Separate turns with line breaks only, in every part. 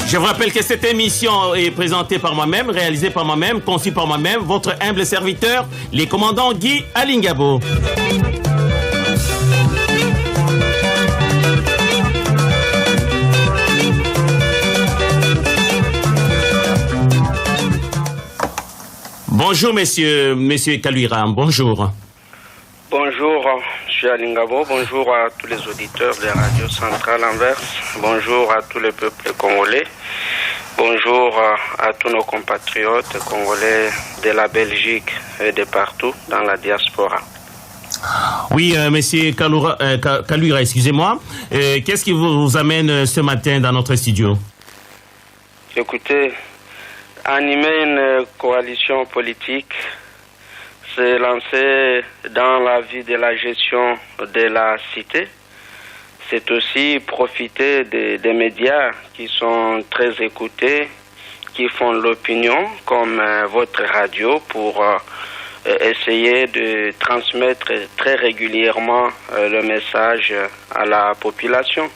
Je vous rappelle que cette émission est présentée par moi-même, réalisée par moi-même, conçue par moi-même, votre humble serviteur, les commandants Guy Alingabo. Bonjour, monsieur Kaluira, bonjour.
Bonjour, je suis Alingabo. Bonjour à tous les auditeurs de Radio Centrale Anvers. Bonjour à tout le peuple congolais. Bonjour à tous nos compatriotes congolais de la Belgique et de partout dans la diaspora.
Oui, monsieur Kaluira, excusez-moi. Qu'est-ce qui vous amène ce matin dans notre studio?
Écoutez, animer une coalition politique, c'est lancer dans la vie de la gestion de la cité. C'est aussi profiter des médias qui sont très écoutés, qui font l'opinion, comme votre radio, pour essayer de transmettre très régulièrement le message à la population.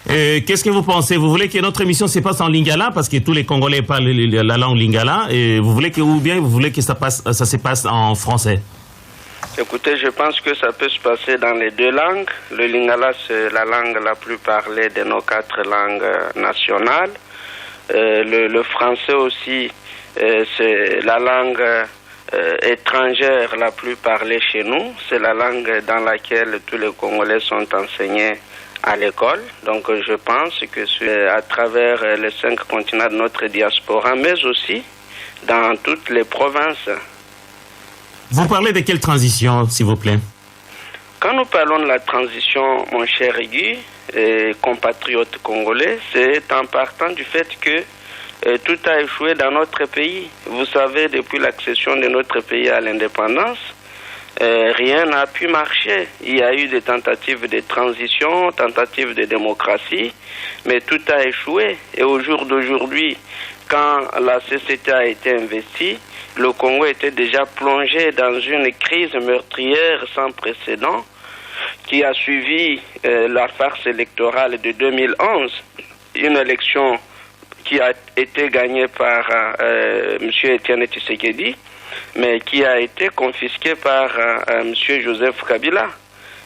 Qu'est-ce que vous pensez? Vous voulez que notre émission se passe en lingala parce que tous les Congolais parlent la langue lingala, et vous voulez que, ou bien vous voulez que ça se passe en français?
Écoutez, je pense que ça peut se passer dans les deux langues. Le lingala, c'est la langue la plus parlée de nos 4 langues nationales. Le français aussi, c'est la langue étrangère la plus parlée chez nous. C'est la langue dans laquelle tous les Congolais sont enseignés à l'école. Donc je pense que c'est à travers les 5 continents de notre diaspora, mais aussi dans toutes les provinces.
Vous parlez de quelle transition, s'il vous plaît?
Quand nous parlons de la transition, mon cher Guy, et compatriote congolais, c'est en partant du fait que tout a échoué dans notre pays. Vous savez, depuis l'accession de notre pays à l'indépendance, rien n'a pu marcher. Il y a eu des tentatives de transition, tentatives de démocratie, mais tout a échoué. Et au jour d'aujourd'hui, quand la CCT a été investie, le Congo était déjà plongé dans une crise meurtrière sans précédent qui a suivi la farce électorale de 2011, une élection qui a été gagnée par M. Etienne Tshisekedi, mais qui a été confisqué par M. Joseph Kabila.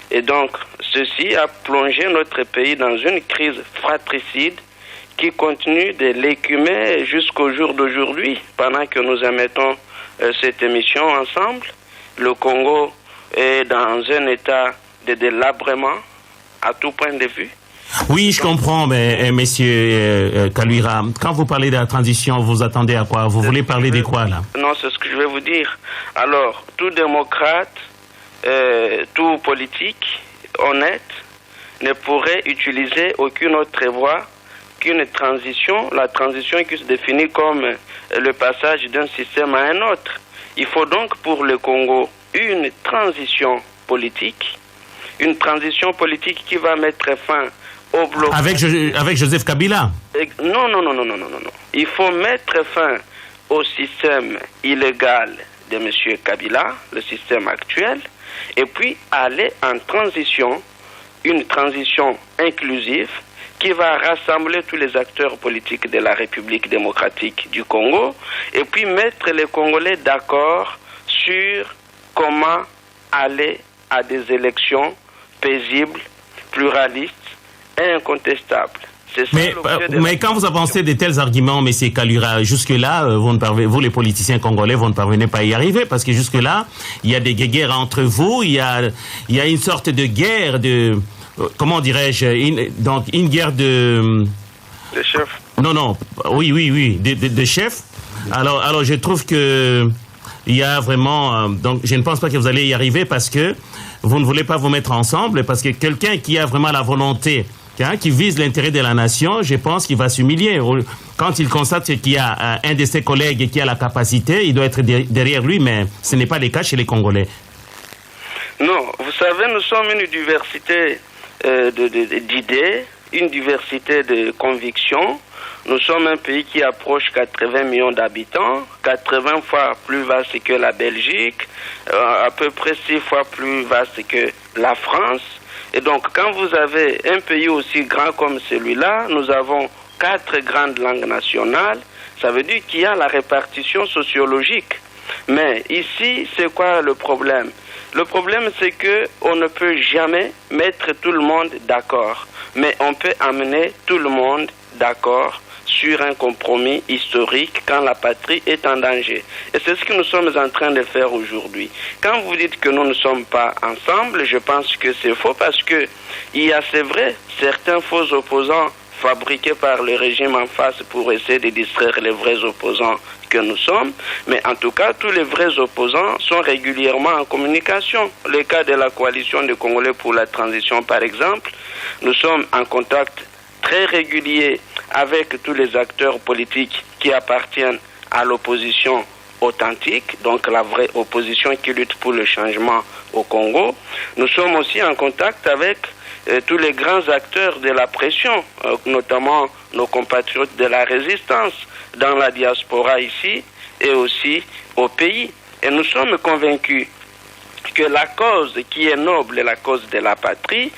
Et donc, ceci a plongé notre pays dans une crise fratricide qui continue de l'écumer jusqu'au jour d'aujourd'hui. Pendant que nous émettons cette émission ensemble, le Congo est dans un état de délabrement à tout point de vue.
Oui, je comprends, mais monsieur Kaluira, quand vous parlez de la transition, vous attendez à quoi? Vous voulez parler de quoi, là?
Non, c'est ce que je vais vous dire. Alors, tout démocrate, tout politique honnête ne pourrait utiliser aucune autre voie qu'une transition, la transition qui se définit comme le passage d'un système à un autre. Il faut donc pour le Congo une transition politique qui va mettre fin au bloc.
Avec Joseph Kabila?
Non. Il faut mettre fin au système illégal de M. Kabila, le système actuel, et puis aller en transition, une transition inclusive qui va rassembler tous les acteurs politiques de la République démocratique du Congo, et puis mettre les Congolais d'accord sur comment aller à des élections paisibles, pluralistes et incontestables.
Mais quand vous avancez de tels arguments, M. Kaluira, jusque-là, vous les politiciens congolais, vous ne parvenez pas à y arriver, parce que jusque-là, il y a des guerres entre vous, il y a une sorte de guerre de... Comment dirais-je, une guerre de...
De chefs.
Non, oui, de chefs. Alors je trouve que il y a vraiment... donc je ne pense pas que vous allez y arriver parce que vous ne voulez pas vous mettre ensemble, parce que quelqu'un qui a vraiment la volonté, qui vise l'intérêt de la nation, je pense qu'il va s'humilier. Quand il constate qu'il y a un de ses collègues qui a la capacité, il doit être derrière lui, mais ce n'est pas le cas chez les Congolais.
Non, vous savez, nous sommes une diversité d'idées, une diversité de convictions. Nous sommes un pays qui approche 80 millions d'habitants, 80 fois plus vaste que la Belgique, à peu près 6 fois plus vaste que la France. Et donc, quand vous avez un pays aussi grand comme celui-là, nous avons 4 grandes langues nationales, ça veut dire qu'il y a la répartition sociologique. Mais ici, c'est quoi le problème? Le problème, c'est qu'on ne peut jamais mettre tout le monde d'accord. Mais on peut amener tout le monde d'accord sur un compromis historique quand la patrie est en danger. Et c'est ce que nous sommes en train de faire aujourd'hui. Quand vous dites que nous ne sommes pas ensemble, je pense que c'est faux parce que il y a, c'est vrai, certains faux opposants fabriqués par le régime en face pour essayer de distraire les vrais opposants que nous sommes, mais en tout cas, tous les vrais opposants sont régulièrement en communication. Le cas de la coalition des Congolais pour la transition, par exemple, nous sommes en contact très régulier avec tous les acteurs politiques qui appartiennent à l'opposition authentique, donc la vraie opposition qui lutte pour le changement au Congo. Nous sommes aussi en contact avec tous les grands acteurs de la pression, notamment nos compatriotes de la résistance dans la diaspora ici et aussi au pays. Et nous sommes convaincus que la cause qui est noble, la cause de la patrie,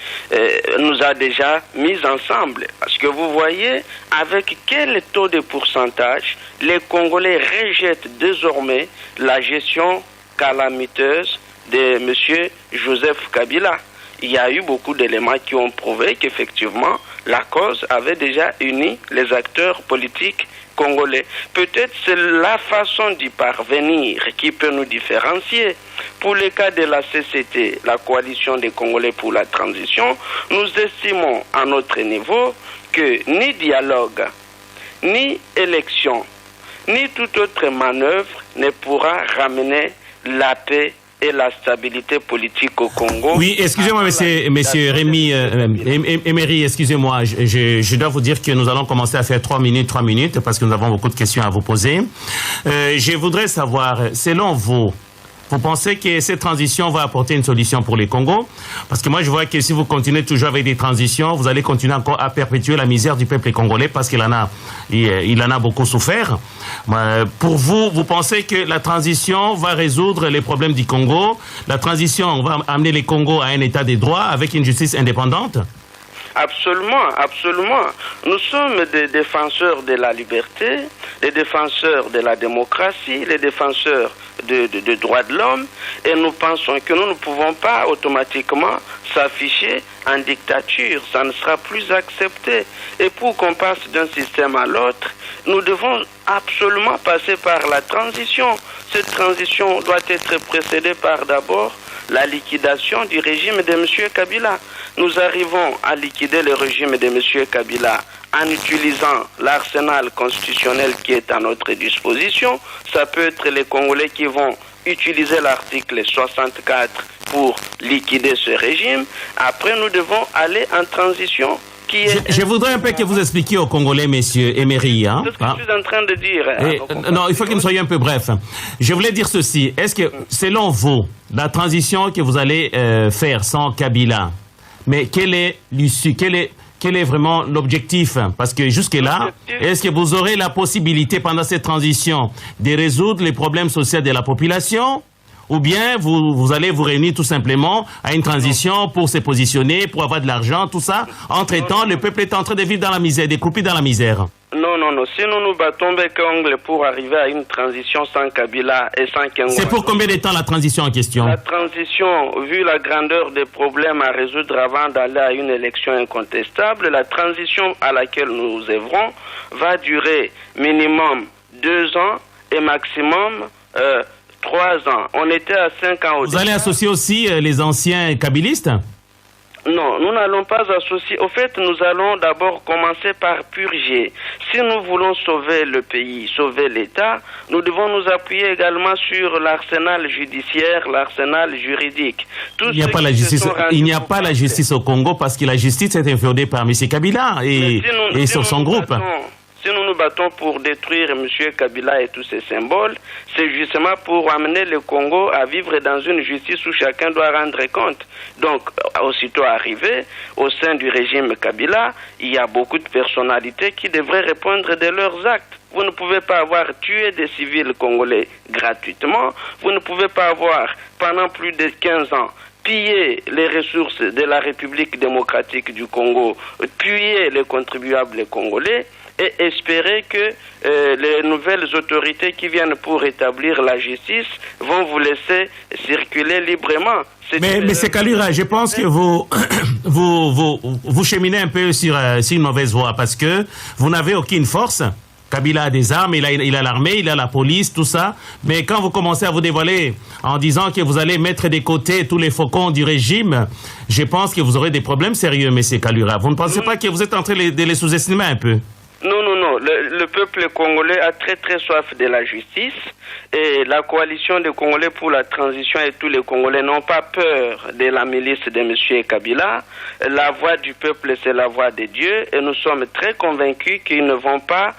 nous a déjà mis ensemble. Parce que vous voyez avec quel taux de pourcentage les Congolais rejettent désormais la gestion calamiteuse de M. Joseph Kabila. Il y a eu beaucoup d'éléments qui ont prouvé qu'effectivement, la cause avait déjà uni les acteurs politiques congolais. Peut-être c'est la façon d'y parvenir qui peut nous différencier. Pour le cas de la CCT, la coalition des Congolais pour la transition, nous estimons à notre niveau que ni dialogue, ni élection, ni toute autre manœuvre ne pourra ramener la paix et la stabilité politique au Congo.
Oui, excusez-moi, monsieur Rémi Emery, excusez-moi, je dois vous dire que nous allons commencer à faire 3 minutes, parce que nous avons beaucoup de questions à vous poser. Je voudrais savoir, selon vous pensez que cette transition va apporter une solution pour les Congos? Parce que moi, je vois que si vous continuez toujours avec des transitions, vous allez continuer encore à perpétuer la misère du peuple congolais parce qu'il en a beaucoup souffert. Pour vous, vous pensez que la transition va résoudre les problèmes du Congo? La transition va amener les Congos à un état de droit avec une justice indépendante?
Absolument, absolument. Nous sommes des défenseurs de la liberté, des défenseurs de la démocratie, les défenseurs de droits de l'homme, et nous pensons que nous ne pouvons pas automatiquement s'afficher en dictature. Ça ne sera plus accepté. Et pour qu'on passe d'un système à l'autre, nous devons absolument passer par la transition. Cette transition doit être précédée par d'abord la liquidation du régime de M. Kabila. Nous arrivons à liquider le régime de M. Kabila en utilisant l'arsenal constitutionnel qui est à notre disposition. Ça peut être les Congolais qui vont utiliser l'article 64 pour liquider ce régime. Après, nous devons aller en transition.
Je voudrais un peu que vous expliquiez aux Congolais, monsieur Emery.
C'est ce que je suis en train de dire.
Non, il faut que nous soyons un peu brefs. Je voulais dire ceci. Est-ce que, selon vous, la transition que vous allez faire sans Kabila, mais quelle est l'issue? Quel est vraiment l'objectif? Parce que jusque-là, est-ce que vous aurez la possibilité pendant cette transition de résoudre les problèmes sociaux de la population? Ou bien vous allez vous réunir tout simplement à une transition pour se positionner, pour avoir de l'argent, tout ça? Entre-temps, le peuple est en train de vivre dans la misère, découpé dans la misère.
Non. Si nous nous battons bec ongle pour arriver à une transition sans Kabila et sans Kengo.
C'est pour combien de temps la transition en question?
La transition, vu la grandeur des problèmes à résoudre avant d'aller à une élection incontestable, la transition à laquelle nous œuvrons va durer minimum 2 ans et maximum 3 ans. On était à 5 ans.
Vous allez associer aussi les anciens kabilistes?
Non, nous n'allons pas associer. Au fait, nous allons d'abord commencer par purger. Si nous voulons sauver le pays, sauver l'État, nous devons nous appuyer également sur l'arsenal judiciaire, l'arsenal juridique.
Il n'y a pas la justice au Congo parce que la justice est inféodée par M. Kabila et sur son groupe.
Si nous nous battons pour détruire M. Kabila et tous ses symboles, c'est justement pour amener le Congo à vivre dans une justice où chacun doit rendre compte. Donc, aussitôt arrivé, au sein du régime Kabila, il y a beaucoup de personnalités qui devraient répondre de leurs actes. Vous ne pouvez pas avoir tué des civils congolais gratuitement. Vous ne pouvez pas avoir, pendant plus de 15 ans, piller les ressources de la République démocratique du Congo, piller les contribuables congolais et espérer que les nouvelles autorités qui viennent pour établir la justice vont vous laisser circuler librement.
Mais M. Kalura, je pense que vous cheminez un peu sur une mauvaise voie parce que vous n'avez aucune force. Kabila a des armes, il a l'armée, il a la police, tout ça. Mais quand vous commencez à vous dévoiler en disant que vous allez mettre de côté tous les faucons du régime, je pense que vous aurez des problèmes sérieux, M. Kalura. Vous ne pensez pas que vous êtes en train de les sous-estimer un peu?
Non, non, non. Le peuple congolais a très très soif de la justice et la coalition des Congolais pour la transition et tous les Congolais n'ont pas peur de la milice de M. Kabila. La voix du peuple, c'est la voix de Dieu et nous sommes très convaincus qu'ils ne vont pas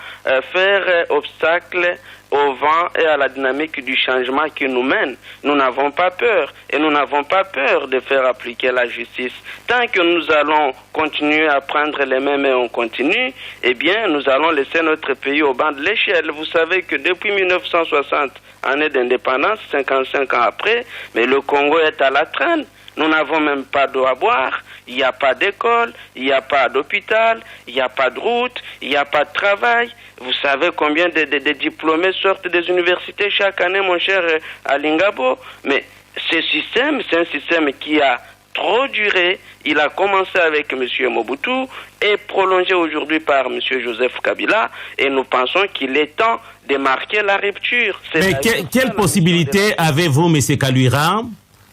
faire obstacle au vent et à la dynamique du changement qui nous mène. Nous n'avons pas peur et nous n'avons pas peur de faire appliquer la justice. Tant que nous allons continuer à prendre les mêmes et on continue, eh bien nous allons laisser notre pays au banc de l'échelle. Vous savez que depuis 1960, année d'indépendance, 55 ans après, mais le Congo est à la traîne. Nous n'avons même pas d'eau à boire, il n'y a pas d'école, il n'y a pas d'hôpital, il n'y a pas de route, il n'y a pas de travail. Vous savez combien de diplômés sortent des universités chaque année, mon cher Alingabo. Mais ce système, c'est un système qui a trop duré. Il a commencé avec M. Mobutu et prolongé aujourd'hui par M. Joseph Kabila. Et nous pensons qu'il est temps de marquer la rupture.
Mais quelle possibilité avez-vous, M. Kalura,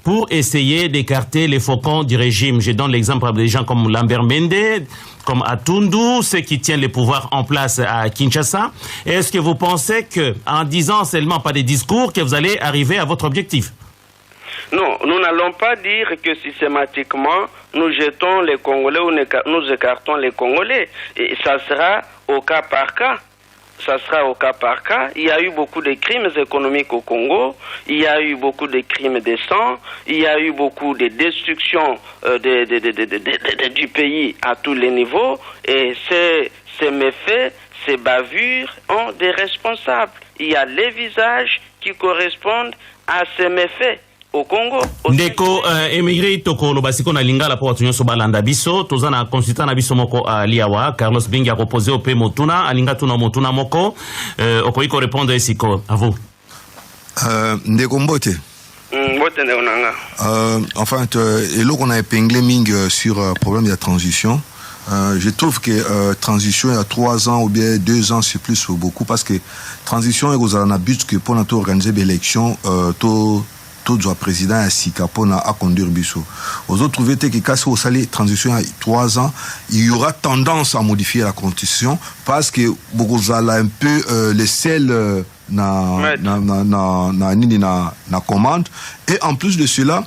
pour essayer d'écarter les faucons du régime? Je donne l'exemple des gens comme Lambert Mende, comme Atundu, ceux qui tiennent le pouvoir en place à Kinshasa. Est-ce que vous pensez qu'en disant seulement pas des discours, que vous allez arriver à votre objectif?
Non, nous n'allons pas dire que systématiquement nous jetons les Congolais ou nous écartons les Congolais. Et ça sera au cas par cas. Ça sera au cas par cas. Il y a eu beaucoup de crimes économiques au Congo, il y a eu beaucoup de crimes de sang, il y a eu beaucoup de destruction du pays à tous les niveaux, et ces méfaits, ces bavures ont des responsables. Il y a les visages qui correspondent à ces méfaits. Au Congo.
Ndeko émigré toko lo basiko na lingala po watu nyonso balanda biso toza na consultant na biso moko liawa Carlos Bingi a proposé au pe motuna alinga tuna motuna moko okoyi ko répondre esiko à vous.
Ndeko Mbote.
Mbote ndeonanga.
Enfin et là qu'on a épinglé Ming sur problème de la transition. Je trouve que transition il y a 3 ans ou bien 2 ans c'est plus beaucoup parce que transition et vous avez un but que pour notre organiser l'élection tout le président a sika pour à conduire biso. Aux autres trouvez que quand vous allez transition à 3 ans, il y aura tendance à modifier la constitution parce que vous allez un peu les sels na commande et en plus de cela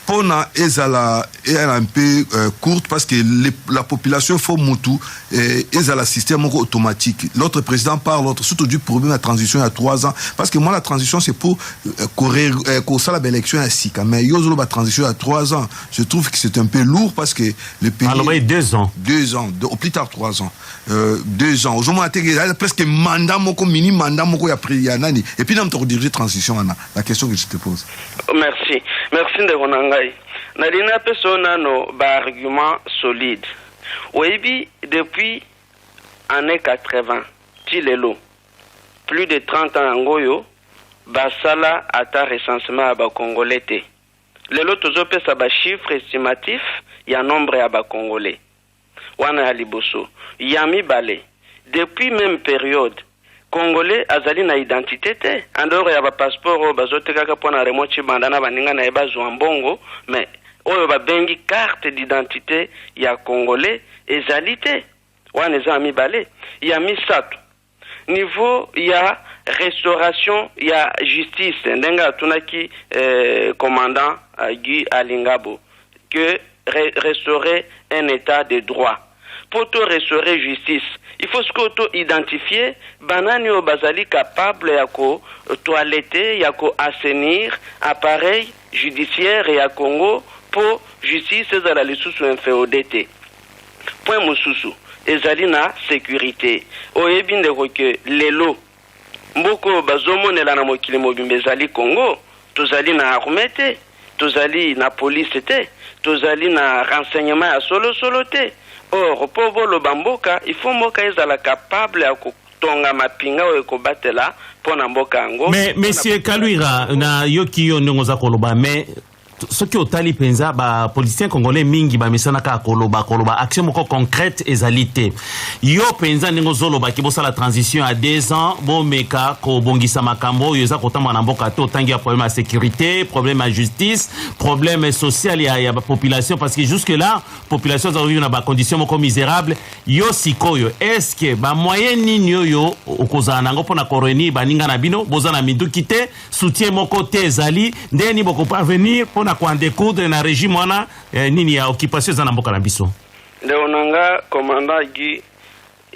Pona est un peu courte parce que la population faut moutou et est la système automatique. L'autre président parle, l'autre surtout du problème de la transition il y a 3 ans parce que moi la transition c'est pour courir ça la belle élection ainsi mais yozo la transition il y a 3 ans. Je trouve que c'est un peu lourd parce que le pays
alors 2 ans.
2 ans, au plus tard 3 ans. 2 ans. Aujourd'hui il y a presque mandat moko mini mandat moko ya pris ya nani et puis dans ton diriger transition la question que je te pose.
Merci de Nalina persona no ba argument solide. Oebi depuis années 80, tilelo. Plus de 30 ans ngoyo basala ata recensement aba congolais te. Lelo tozope sa ba chiffre estimatif ya nombre ya ba congolais. Wana liboso. Yami bale. Depuis même période Congolais azali na identité te andoro ya ba passeport bazoteka pona remote bandana baninga na eba zwambongo mais oyo ba bengi carte d'identité ya Congolais ezali te wana za mibale ya misato niveau ya restauration ya justice ndenga tunaki commandant Guy Alingabo que restaurer un état de droit. pour restaurer justice. Il faut se identifier banani o bazali capable ya ko toiletter, ya ko assainir appareil judiciaire ya Congo pour justice ezala lisusu inféodité. Point mususu ezali na sécurité. Oyebi ndeko ke lelo mboko bazomonela na mokili mobimba ezali Congo, tozali na armée te, tozali na police te, tozali na renseignement ya solo te. Or, pour le bamboka, il faut moka ezala capable à tonga mapinga o ekobatela pona mboka ngo.
Mais monsieur Kaluira na yoki yo ndongoza koloba mais ce qui otali penza ba politicien congolais mingi ba misana ka koloba action moko concrète ezalité yo penza ndingo zoloba ki bosa la transition à 2 ans bon meka ko bongisa makambo yo za kotamba na mboka to tangi ya problème à sécurité, problème à justice, problème social ya ba population parce que jusque là population za vivre na ba condition moko misérable yo sikoyo est-ce que ba moyen nini yo okozana nango pona koreni baninga na bino boza na midukite soutien moko te ezali ndeni boko parvenir na kwa découdre na régime wana nini ya occupation za mboka na biso
Leonanga commandant Guy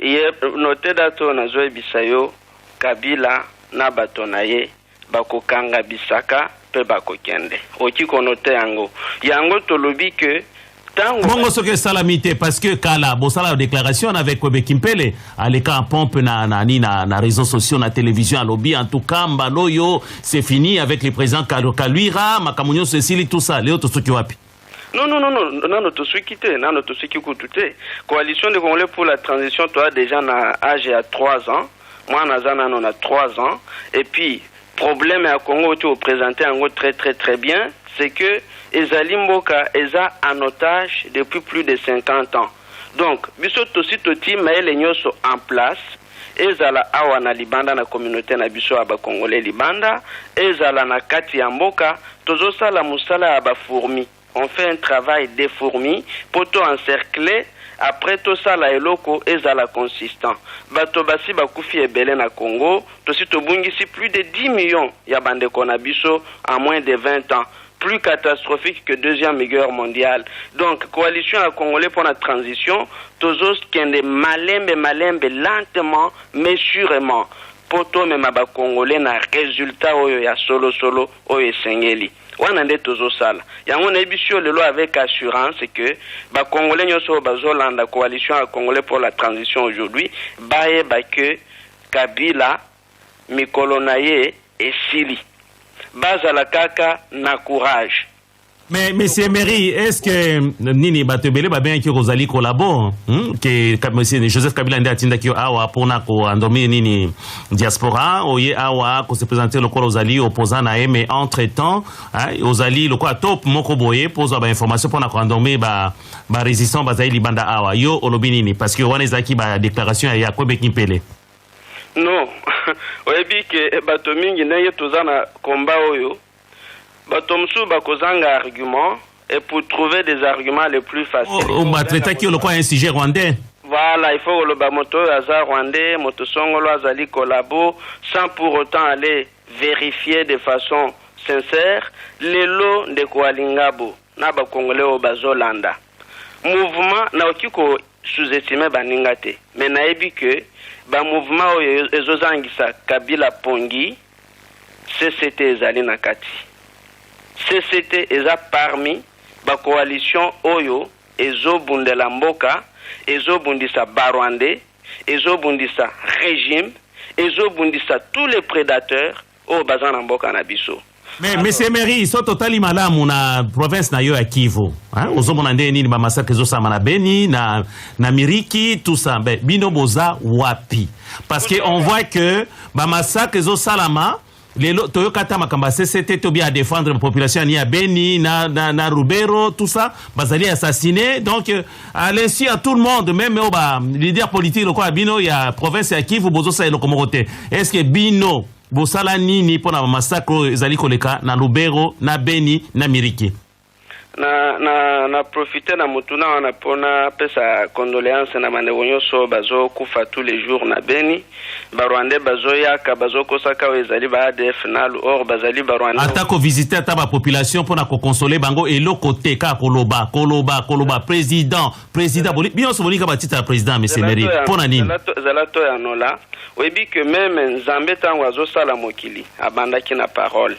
ye noté dato na zoe bisayo Kabila na batonaye bakokanga bisaka pe bakokende okiko noté yango tolobi que
Bongo soke salamité parce que kala bosala déclaration avec Kwebe Kimpele aleka pompe na réseaux sociaux na télévision à lobby en tout cas mbaloyo c'est fini avec le président Kaluira makamunyo Cécile tout ça Léo Tosuki wapi
non Tosuki te non Tosuki kutute coalition de Congolais pour la transition toi déjà na âge à 3 ans moi nazana on a 3 ans et puis problème à Congo tu présenté en très bien c'est que Ezali Mboka eza en otage depuis plus de 50 ans. Donc, biso tosi toti maele nyoso en place, ezala awa na libanda na communauté na biso aba Congolais libanda, ezala na kati ya mboka, tozo sala musala aba fourmi. On fait un travail des fourmis pour to encercler après tout ça la eloko ezala consistant. Bato basi bakufi ebele na Congo, tosi tobungisi plus de 10 millions ya bande konabiso en moins de 20 ans. Plus catastrophique que deuxième guerre mondiale. Donc, coalition à Congolais pour la transition, tous qui ont des malembe, lentement, mais sûrement. Pour toi, même à Congolais, na résultat, ya solo, oye sengeli. Wanande tozo sala. Yango na ebisio lelo avec assurance que ba Congolais nyoso bazolanda coalition à Congolais pour la transition aujourd'hui, baye que Kabila, mikolo naye esili. Base à la kaka na courage.
Mais monsieur Emery, est-ce que nini batebele ba bien ki Rosalie collabo que monsieur Joseph Kabila ndi atinda ki awa pona ko andomi nini diaspora oye awa ko se présenter le Rosalie opposant na mais entre-temps Rosalie le quoi top moko boye pose ba information pona ko andomi ba résistant bazali libanda awa yo olobi nini parce que wana ezaki ba déclaration ya Kwebe Kimpele.
Non, oyebi ke bato mingi ndenge toza na combat oyo bato msu bakozanga argument et pour trouver des arguments les plus faciles.
On va traiter qui le quoi un sujet rwandais.
Voilà, il faut que le moto aza rwandais, moto songolo azali collabo sans pour autant aller vérifier de façon sincère les lots de Koalingabo na ba Congolais au bazolanda. Mouvement na okiko sous-estimé baningate. Mais naebi que ba mouvement ezozangisa Kabila Pongi CCT ezali na kati. CCT eza parmi ba coalition oyo ezobundela mboka, ezobundisa Barwande, ezobundisa régime, ezobundisa tous les prédateurs au bazana mboka na biso.
Mais monsieur Emery, so totali malamu na province na yo ya Kivu. Ozomona nde nini ba massacre ezosama na Beni, na Miriki, tout ça. Ben bino boza wapi? Parce que on voit que ba massacre ezosalama lelo toyokata makamba CCT to bien défendre la population ni ya Beni na Rubero tout ça bazali assassiné donc à l'insu à tout le monde même au ba leader politique le quoi bino ya province ya Kivu bozo sa eloko mokote. Est-ce que bino bosala nini pona massacre ezali koleka na Lubero na Beni na Miriki?
na profiter na mutuna wana pona pesa condoléance na manewonyo so bazo kufa tous les jours na Beni barwande bazo yaka bazo kosaka ezali ba ADF na or bazali barwande
atako visiter ta ba population pona ko consoler bango eloko te ka koloba président bien so bonika ba titre président monsieur Meri pona nini
zalato ya nola webi que même Nzambe tango azo sala mokili abandaki na parole.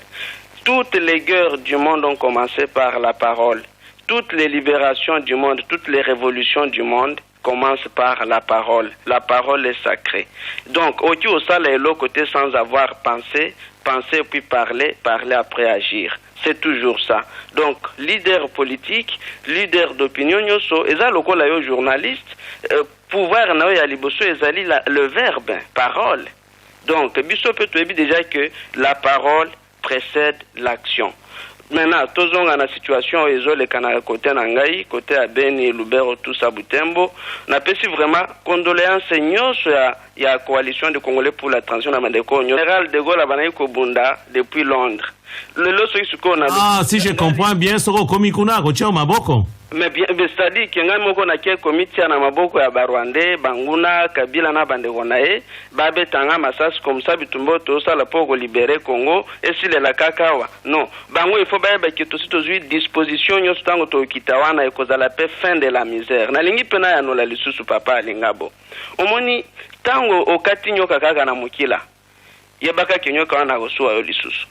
Toutes les guerres du monde ont commencé par la parole. Toutes les libérations du monde, toutes les révolutions du monde commencent par la parole. La parole est sacrée. Donc, au sala est côté sans avoir pensé puis parler après agir. C'est toujours ça. Donc, leader politique, leader d'opinion, et ça, le journaliste, pouvoir le verbe, parole. Donc, Bissot peut dire déjà que la parole précède l'action. Maintenant, tous on a la situation les Canada côté Nangai, côté à Beni, Lubero, tout ça, Butembo. n'a pas si vraiment condoléances sur la coalition de Congolais pour la transition à Mandeko. Général de Gaulle a banni Kobunda depuis Londres.
Si je comprends bien, ce komikuna kocha maboko.
Mais bien, c'est-à-dire qu'il y a un comité na maboko ya Barwande, Banguna, Kabila na bandeko nae, babe tanga masas comme ça bitumbo to ça la pour libérer Congo et si la kakawa. Non, bango il faut babe que tout cette disposition yo stango to kitawana e koza la paix fin de la misère. Na lingi pena ya no la lisusu papa lingabo. Omoni tango okatinyo kakaka na mukila. Yebaka kenyo kana gosuwa yo lisusu.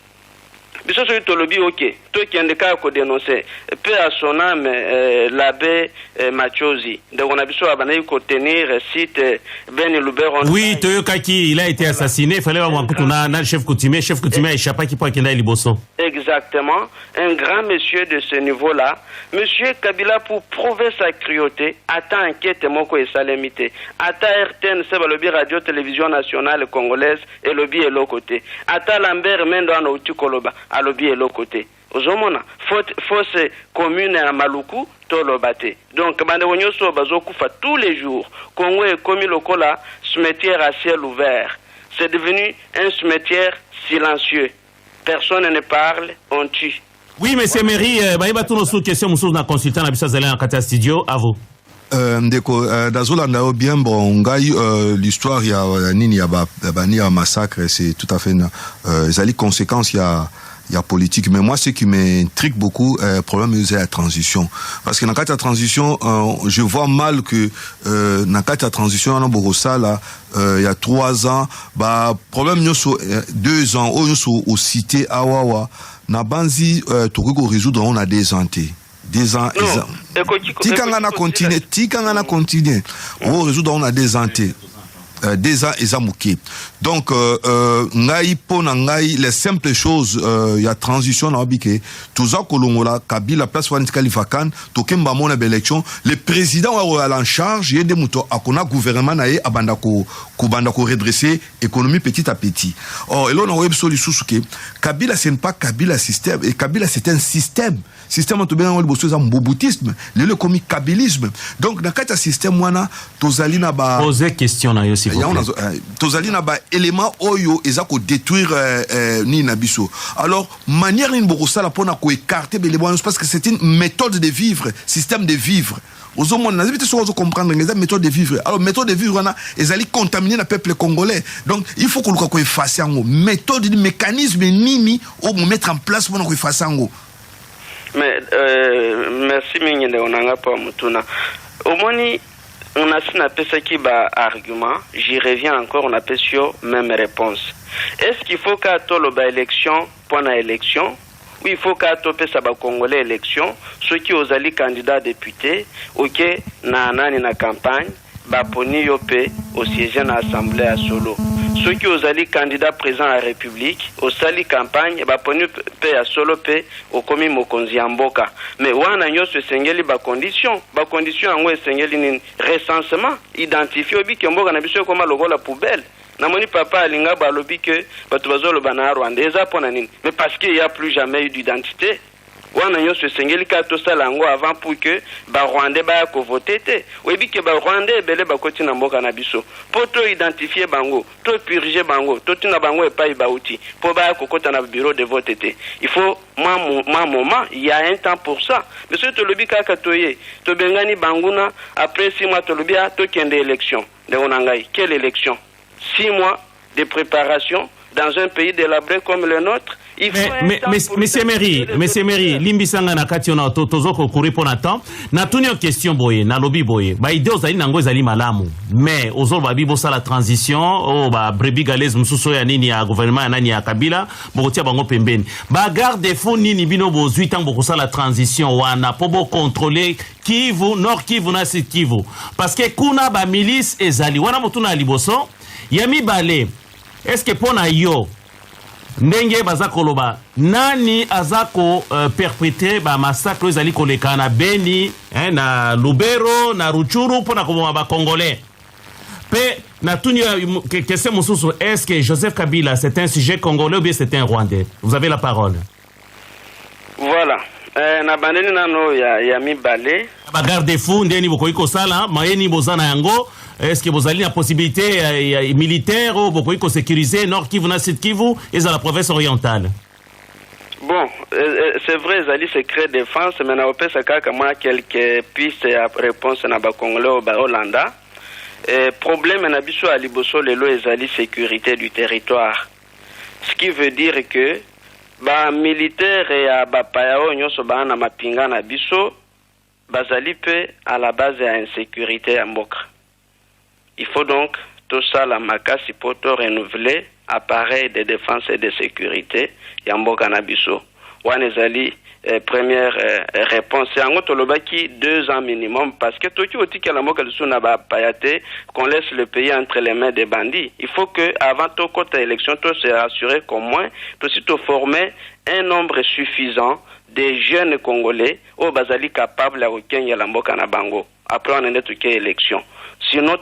Biso so tolobi ok to qui ndeka ko dénoncer peu à son âme l'abbé Machozi donc on a biso abana ko tenir site Beni Lubero.
Oui, Toyokaki il a été assassiné, il fallait avoir un chef coutumier a échappé qui peut kenda liboso.
Exactement, un grand monsieur de ce niveau-là, monsieur Kabila pour prouver sa cruauté, attend enquête moko et salemité. Ata RTN c'est le radio télévision nationale congolaise et le bi et l'autre côté. Ata Lambert Mendo na utikoloba à l'obi et l'autre côté. Ozomona, fausse commune à Maluku, Tolobate. Donc, Bandewonyo so bazokufa tous les jours. Congo est commis lokola, cimetière à ciel ouvert. C'est devenu un cimetière silencieux. Personne ne parle, on tue.
Oui, monsieur Meri, baïba tout nos sous-questions, nous sommes consultant à Bissazalé en Kata Studio, à vous.
Ndeko Dazolanda bien bon ngai l'histoire il y a nini ya massacre c'est tout à fait les conséquences il y a politique mais moi ce qui m'intrigue beaucoup problème c'est la transition parce que dans la transition je vois mal que dans la transition on a beaucoup ça là il y a 3 ans problème nyoso 2 ans au cité awawa na banzi to résoudre on a des antés 10 ans, Tikangana continue. Au résoudre, on a des antés. 2 ans, ils ont mouqué. Donc, les simples choses, il y a transition dans l'habitude. Tout ça, Kolongola, Kabila, place Wanikali Vakan, Tokemba Mona Bélection, le président est en charge, il y a des moutons, à qu'on a gouvernement, à Bandako, Kubandako redresser l'économie petit à petit. Or, et là, on a web solution, Kabila, c'est pas Kabila système, et Kabila, c'est un système. Système to bien on le un boboutisme le comique kabilisme donc dans quatre système wana tozali na ba
poser question na yo s'il vous plaît
tozali na ba élément oyo ezako détruire ni na biso alors manière ni bokosala pona ko écarter les bons parce que c'est une méthode de vivre système de vivre aux hommes on a vite sur comprendre les méthodes de vivre alors méthode de vivre wana ezali contaminer le peuple congolais donc il faut que ko effacer en méthode mécanisme nini au mettre en place pour ko effacer en
mais merci mingende onanga pa mutuna omoni on a sina pesa ki ba argument j'y reviens encore on a pesio même réponse est-ce qu'il faut qu'à tolo ba élection pendant élection oui il faut qu'à topé ça ba congolais élection ceux qui osali candidat député OK na nani na campagne ba poni yopé au siège na assemblée à Solo ceux qui osali candidat président à la République au sali campagne ba poni pe à Solo pe au komi mokonzi amboka mais wana nyoso sengeli ba condition ngo sengeli ni recensement identifié obi kemboka na biso koma logo la poubelle namoni papa alinga ba lobi que batu bazolo bana Rwanda eza pona nini mais parce qu'il y a plus jamais eu d'identité wana nyoso sengeli ka to sala ngo avant pour que ba Rwandais ba ko voter te oyebi ke ba Rwandais belé ba koti na mboka na biso po to identifier bango to purger bango to tina bango e pa ba outil po ba ko kota na bureau de vote te il faut moi moment, il y a un temps pour ça. Monsieur Tolobi Kakatoye, Tobengani Banguna, après 6 mois, Tolobi a token d'élection. De Onangai. Quelle élection? 6 mois de préparation dans un pays délabré comme le nôtre.
Monsieur Meri, limbisanga na kati na tozo ko kuri pona temps. Na tunio question boye, na lobby boye. Ba idée ozali nango ezali malamu. Mais ozo ba bibo sa la transition, o ba brebi galez mususo ya nini ya gouvernement ya nani ya Kabila, bokotia bango pembeni. Ba garde fo nini bino bo 8 ans boko sa la transition wana pobo contrôler Kivu, Nord Kivu na Sud Kivu. Parce que kuna ba milice ezali wana mutuna liboso, yami bale. Est-ce que pona yo ndenge bazakoloba nani azako perpétrer ba massacre ezali koleka na Beni na Lubero na Ruchuru pona koboma ba congolais pe na tuni question mususu est-ce que Joseph Kabila c'est un sujet congolais ou bien c'est un rwandais? Vous avez la parole.
Voilà. Na bandeni nano ya mibale
ba garde fou ndeni bokoiko sala mayeni bozana yango. Est-ce que vous avez la possibilité militaire ou vous sécuriser Nord Kivu na Sud Kivu et dans la province orientale?
Bon, c'est vrai, Zali secret défense, mais na opé sakaka moi quelques pistes à réponse na ba Congolais au Hollanda. Problème na biso à liboso lelo ezali sécurité du territoire. Ce qui veut dire que ba militaire et ba payao nyoso ba na mapinga na biso bazali pe à la base à insécurité à mboka. Il faut donc tout ça la makasi pour renouveler appareil de défense et de sécurité Yamboka Nabiso. Wanezali première réponse c'est en tolobaki 2 ans minimum parce que tout qui la moka na ba payate qu'on laisse le pays entre les mains des bandits. Il faut que avant tout côté élection tout se assurer qu'au moins tout sitôt former un nombre suffisant de jeunes congolais au bazali capable à Kenya la moka na bango. Après on est tout élection. Sinon,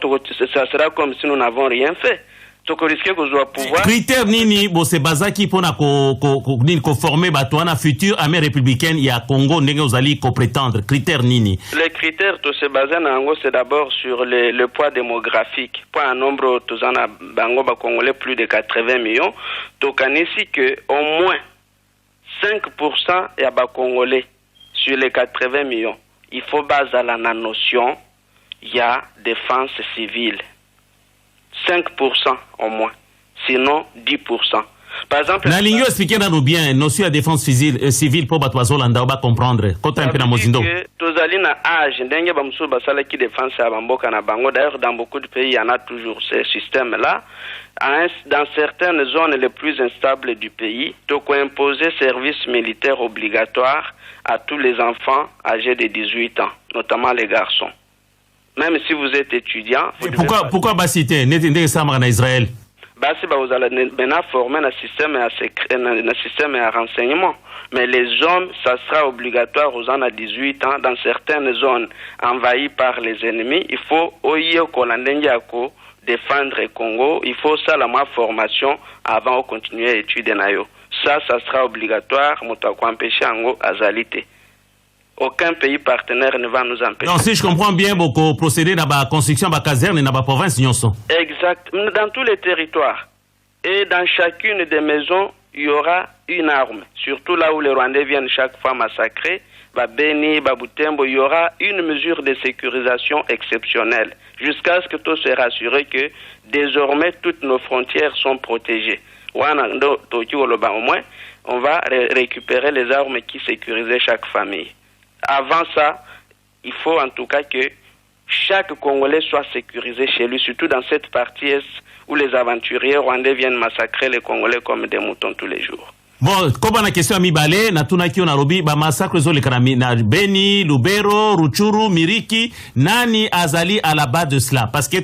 ça sera comme si nous n'avons rien fait. Donc, on risque que je pouvoir.
Critère nini, bo se bazaki pour na ko former batoana futur armée républicaine ya Congo ndenge ozali ko prétendre. Critère nini?
Les critères to se baser na ngo c'est d'abord sur le poids démographique. Pour un nombre tozana bango ba congolais plus de 80 millions. Donc, on ici que au moins 5% ya ba congolais sur les 80 millions. Il faut baser la notion il y a défense civile. 5% au moins. Sinon, 10%. Par exemple...
La ligne expliquée dans nous bien, notion de défense civile pour Batouazo Landa, on va comprendre. Quand un peu dans Mozindo.
Tozali na âge, ndenge bamsou basala qui défense à Bamboka na Bango. D'ailleurs, dans beaucoup de pays, il y en a toujours ces systèmes-là. Dans certaines zones les plus instables du pays, donc imposer service militaire obligatoire à tous les enfants âgés de 18 ans, notamment les garçons. Même si vous êtes étudiant...
Pourquoi Bassité? N'est-ce pas en Israël?
Bassi, vous allez maintenant former un système à renseignement. Mais les hommes, ça sera obligatoire aux ans à 18 ans. Dans certaines zones envahies par les ennemis, il faut défendre le Congo. Il faut ça la formation avant de continuer à étudier. Ça sera obligatoire. Aucun pays partenaire ne va nous empêcher.
Donc, si je comprends bien, beaucoup procéder dans la construction de la caserne et dans la province.
Exact. Dans tous les territoires. Et dans chacune des maisons, il y aura une arme. Surtout là où les Rwandais viennent chaque fois massacrer. Beni, Butembo, il y aura une mesure de sécurisation exceptionnelle. Jusqu'à ce que tout soit rassuré que désormais toutes nos frontières sont protégées. Au moins, on va récupérer les armes qui sécurisaient chaque famille. Avant ça, il faut en tout cas que chaque Congolais soit sécurisé chez lui, surtout dans cette partie est où les aventuriers rwandais viennent massacrer les Congolais comme des moutons tous les jours.
Bon, comme la question à Mibale, na tunaki on a robi ba massacre zo le kanami na Beni, Lubero, Ruchuru, Miriki, nani azali à la base de cela parce que